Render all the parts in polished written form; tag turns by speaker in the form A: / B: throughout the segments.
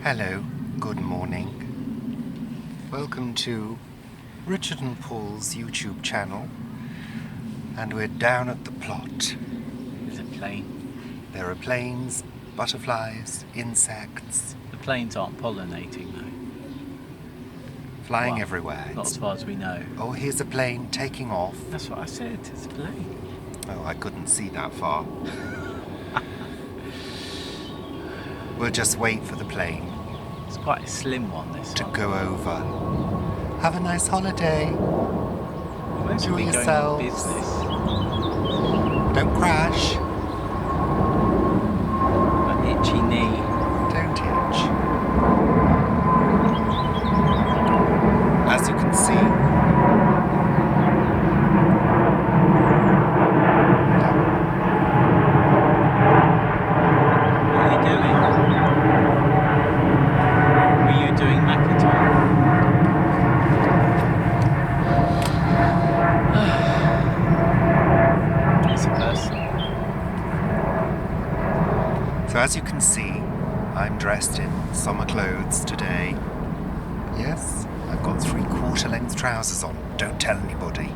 A: Hello, good morning. Welcome to Richard and Paul's YouTube channel, and we're down at the plot.
B: There's a plane.
A: There are planes, butterflies, insects.
B: The planes aren't pollinating though.
A: Flying
B: Well,
A: everywhere.
B: Not as far as we know.
A: Oh, here's a plane taking off.
B: That's what I said, it's a plane.
A: Oh, I couldn't see that far. We'll just wait for the plane
B: It's quite a slim one, this
A: to
B: one.
A: go over. Have a nice holiday.
B: Where's
A: Enjoy
B: we going
A: yourselves.
B: on business?
A: Don't crash.
B: An itchy knee.
A: Don't itch. As you can see,
B: What are you doing? Were you doing Macintosh? It's a person.
A: so as you can see, I'm dressed in summer clothes today. Yes, I've got 3/4 length trousers on. Don't tell anybody.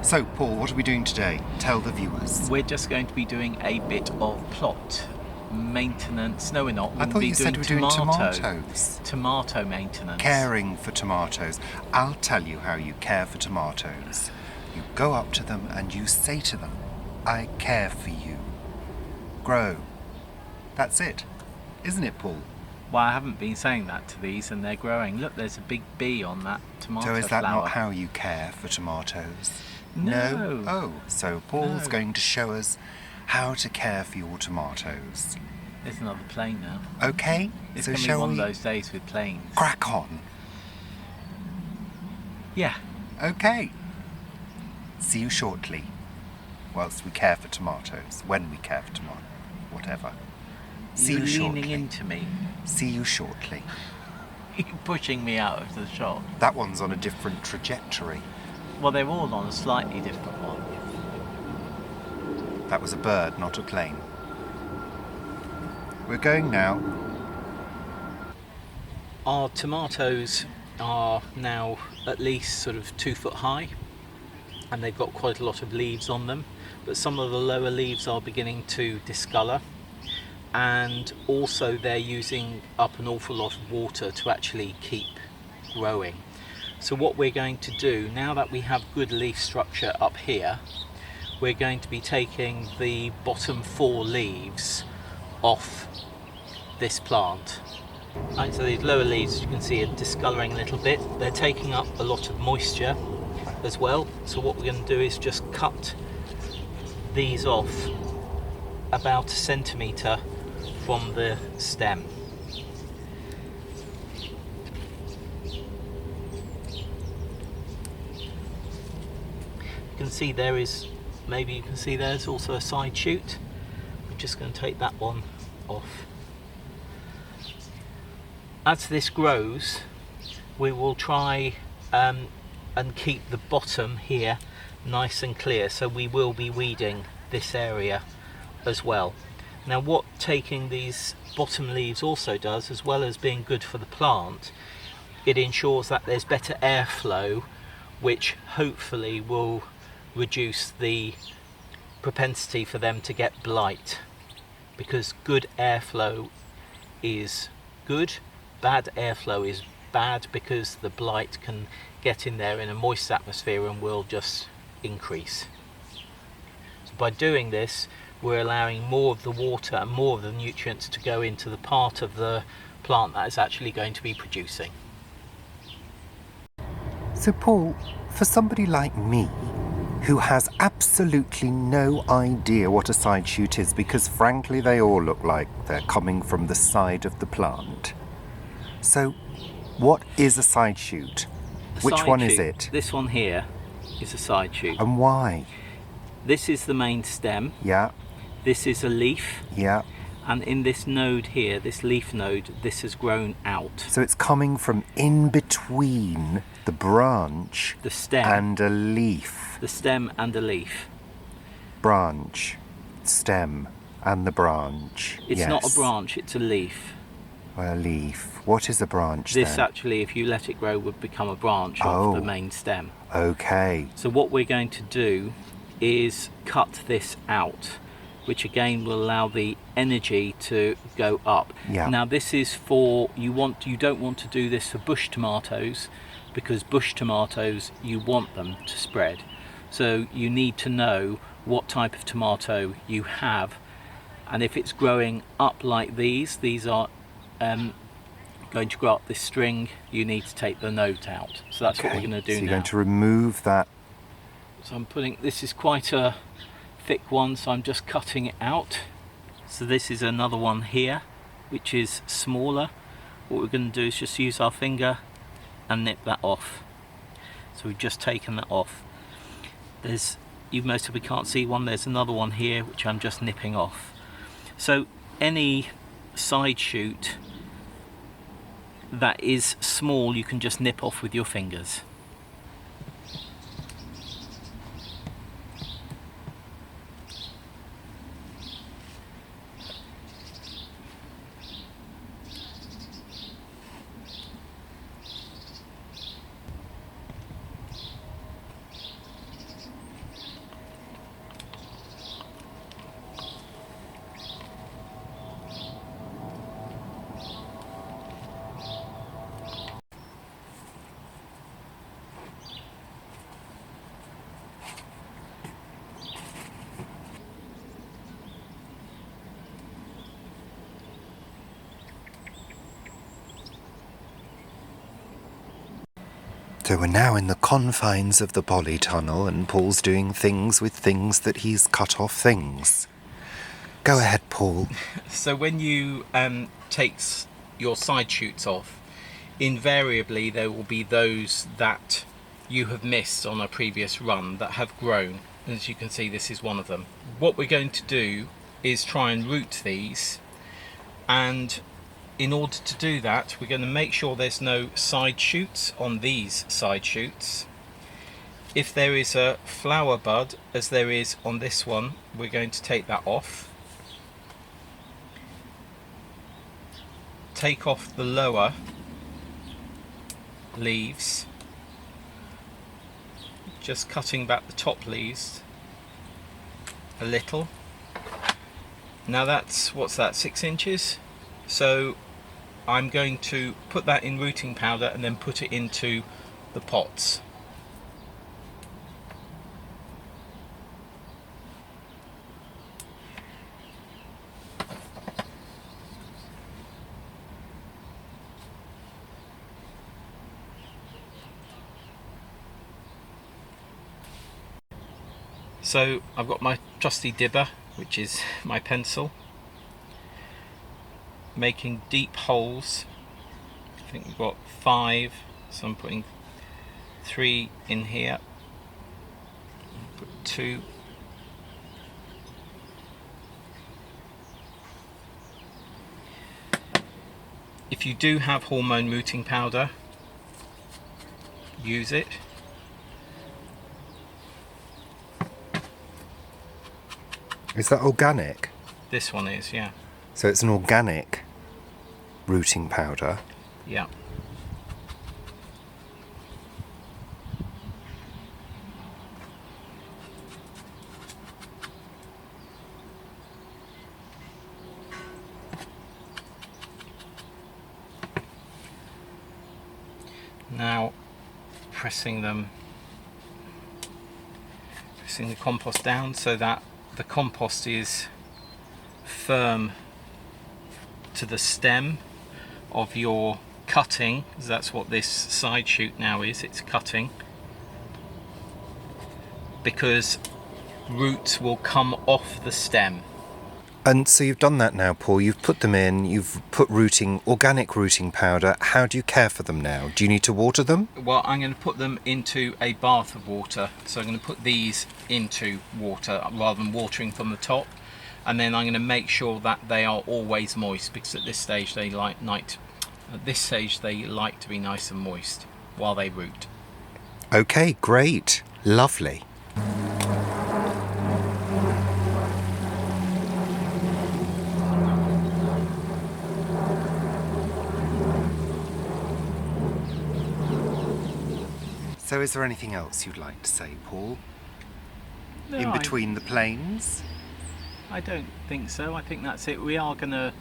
A: So, Paul, what are we doing today? Tell the viewers.
B: We're just going to be doing a bit of plot maintenance. No, we're not.
A: I
B: We'll
A: thought
B: be
A: you said we were doing tomatoes.
B: Tomato maintenance.
A: Caring for tomatoes. I'll tell you how you care for tomatoes. You go up to them and you say to them, I care for you. Grow. That's it. Isn't it, Paul?
B: Well, I haven't been saying that to these, and they're growing. Look, there's a big bee on that tomato
A: So is that
B: flower.
A: not how you care for tomatoes?
B: No.
A: Oh, so Paul's
B: No.
A: going to show us how to care for your tomatoes.
B: There's another plane now.
A: Okay,
B: It's
A: so
B: going to be
A: shall
B: one
A: we
B: of those days with planes.
A: crack on?
B: Yeah.
A: Okay. See you shortly. Whilst we care for tomatoes. When we care for tomatoes. Whatever. See
B: You're
A: you
B: leaning
A: shortly.
B: into me.
A: See you shortly.
B: You're pushing me out of the shot.
A: That one's on a different trajectory.
B: Well, they're all on a slightly different one.
A: That was a bird, not a plane. We're going now.
B: Our tomatoes are now at least sort of 2 foot high, and they've got quite a lot of leaves on them, but some of the lower leaves are beginning to discolour, and also they're using up an awful lot of water to actually keep growing. So what we're going to do, now that we have good leaf structure up here, we're going to be taking the bottom 4 leaves off this plant. Right, so these lower leaves, as you can see, are discolouring a little bit. They're taking up a lot of moisture as well. So what we're going to do is just cut these off about 1 centimetre from the stem. You can see there is, maybe you can see there's also a side shoot. We're just going to take that one off. As this grows, we will try and keep the bottom here nice and clear, so we will be weeding this area as well. Now what taking these bottom leaves also does, as well as being good for the plant, it ensures that there's better airflow, which hopefully will reduce the propensity for them to get blight, because good airflow is good, bad airflow is bad, because the blight can get in there in a moist atmosphere and will just increase. So by doing this, we're allowing more of the water and more of the nutrients to go into the part of the plant that is actually going to be producing.
A: So, Paul, for somebody like me, who has absolutely no idea what a side shoot is, because frankly they all look like they're coming from the side of the plant. So, what is a side shoot? Which one is it?
B: This one here is a side shoot.
A: And why?
B: This is the main stem.
A: Yeah,
B: This is a leaf.
A: yeah.
B: And in this node here, this leaf node, this has grown out.
A: So it's coming from in between the branch
B: The stem.
A: and a leaf.
B: The stem and a leaf.
A: Branch, stem, and the branch.
B: It's
A: yes.
B: not a branch, it's a leaf.
A: A leaf. What is a branch
B: This
A: then?
B: actually, if you let it grow, would become a branch
A: Oh.
B: of the main stem.
A: Okay.
B: So what we're going to do is cut this out, which again will allow the energy to go up.
A: Yeah.
B: Now this is for, you don't want to do this for bush tomatoes, because bush tomatoes, you want them to spread. So you need to know what type of tomato you have, and if it's growing up like these are going to grow up this string, you need to take the note out. So that's what we're going to do
A: so you're
B: now.
A: going to remove that.
B: So I'm putting, this is quite a thick one, so I'm just cutting it out. So this is another one here, which is smaller. What we're going to do is just use our finger and nip that off. So we've just taken that off. There's, you most of you can't see one, there's another one here which I'm just nipping off. So any side shoot that is small, you can just nip off with your fingers.
A: So we're now in the confines of the polytunnel, and Paul's doing things with things that he's cut off things. Go ahead, Paul.
B: So when you take your side shoots off, invariably there will be those that you have missed on a previous run that have grown. As you can see, this is one of them. What we're going to do is try and root these, and in order to do that, we're going to make sure there's no side shoots on these side shoots. If there is a flower bud, as there is on this one, we're going to take that off. Take off the lower leaves, just cutting back the top leaves a little. Now that's, what's that, 6 inches? So I'm going to put that in rooting powder and then put it into the pots. So I've got my trusty dibber, which is my pencil, making deep holes. I think we've got 5, so I'm putting 3 in here, put 2, if you do have hormone rooting powder, use it.
A: Is that organic?
B: This one is, yeah.
A: So it's an organic rooting powder.
B: Yeah. Now pressing the compost down so that the compost is firm to the stem of your cutting, because that's what this side shoot now is, it's cutting, because roots will come off the stem.
A: And so you've done that now, Paul. You've put them in, you've put organic rooting powder. How do you care for them now? Do you need to water them?
B: Well, I'm going to put them into a bath of water. So I'm going to put these into water rather than watering from the top. And then I'm going to make sure that they are always moist, because at this stage they like to be nice and moist while they root.
A: Okay, great. Lovely. So is there anything else you'd like to say, Paul?
B: No,
A: In between the planes?
B: I don't think so. I think that's it. We are going to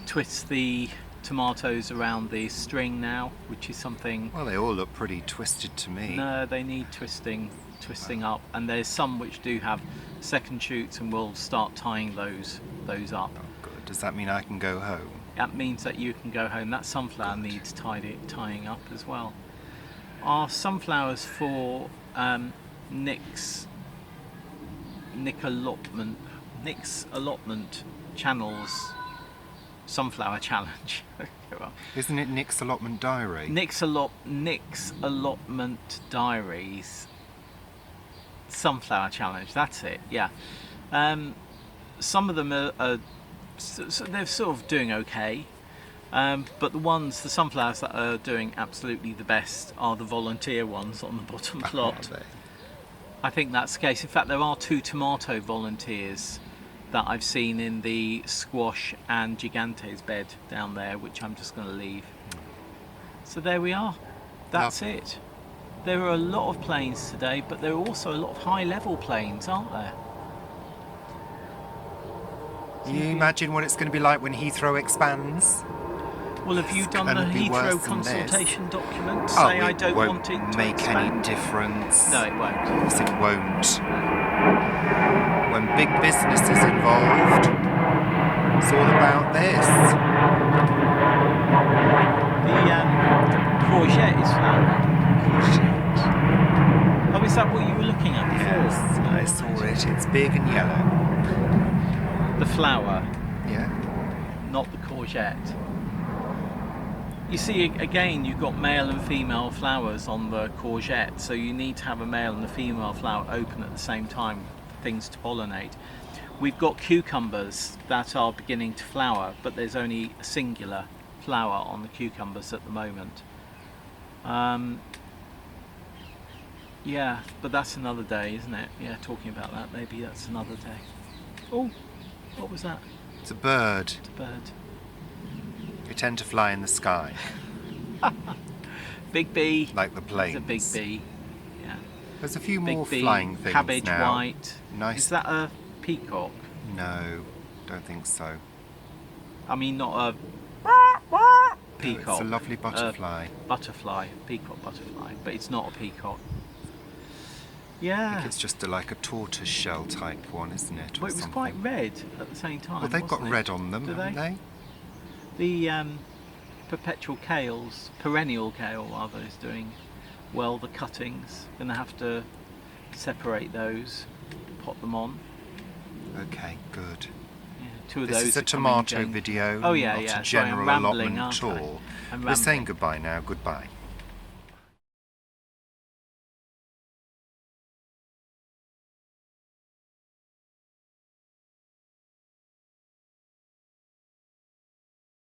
B: twist the tomatoes around the string now, which is something.
A: Well, they all look pretty twisted to me.
B: No, they need twisting up, and there's some which do have second shoots, and we'll start tying those up.
A: Oh, good. Does that mean I can go home?
B: That means that you can go home. That sunflower needs tying up as well. Our sunflowers for Nick's allotment channels sunflower challenge.
A: Isn't it Nick's allotment diary?
B: Nick's allotment diaries sunflower challenge. That's it. Yeah. Some of them are so they're sort of doing okay, but the sunflowers that are doing absolutely the best are the volunteer ones on the bottom plot. I think that's the case. In fact, there are 2 tomato volunteers that I've seen in the squash and gigantes bed down there, which I'm just going to leave. So there we are. That's it. There are a lot of planes today, but there are also a lot of high-level planes, aren't there?
A: Can you imagine what it's going to be like when Heathrow expands?
B: Well, have you done the Heathrow consultation document?
A: Oh,
B: Say I don't want it to
A: make
B: expand?
A: any difference.
B: No, it won't.
A: Yes, it won't. When big business is involved, it's all about this.
B: The courgette is flowering. Oh, is that what you were looking at before?
A: Yes, I saw it. It's big and yellow.
B: The flower,
A: Yeah.
B: not the courgette. You see, again, you've got male and female flowers on the courgette, so you need to have a male and a female flower open at the same time for things to pollinate. We've got cucumbers that are beginning to flower, but there's only a singular flower on the cucumbers at the moment. Yeah, but that's another day, isn't it? Yeah, talking about that, maybe that's another day. Oh, what was that?
A: It's a bird.
B: It's a bird.
A: They tend to fly in the sky.
B: Big bee.
A: Like the planes.
B: It's a big bee. Yeah.
A: There's a few
B: Big
A: more
B: bee,
A: flying things
B: cabbage
A: now.
B: white.
A: Nice.
B: Is that a peacock?
A: No, don't think so.
B: I mean, not a peacock.
A: No, it's a lovely butterfly.
B: Butterfly, peacock butterfly, but it's not a peacock.
A: I
B: Yeah.
A: think it's just like a tortoise shell type one, isn't it?
B: Well, it was quite red at the same time.
A: Well, they've got
B: wasn't it?
A: red on them,
B: Do
A: haven't they?
B: The perennial kale rather, is doing well. The cuttings, gonna have to separate those, pot them on.
A: Okay, good.
B: Yeah, 2 of
A: This
B: those.
A: is a
B: are coming
A: tomato
B: again.
A: video,
B: Oh yeah,
A: not
B: yeah.
A: a general
B: Sorry, I'm rambling,
A: allotment
B: aren't I?
A: tour.
B: I'm
A: We're saying
B: rambling.
A: goodbye now. Goodbye.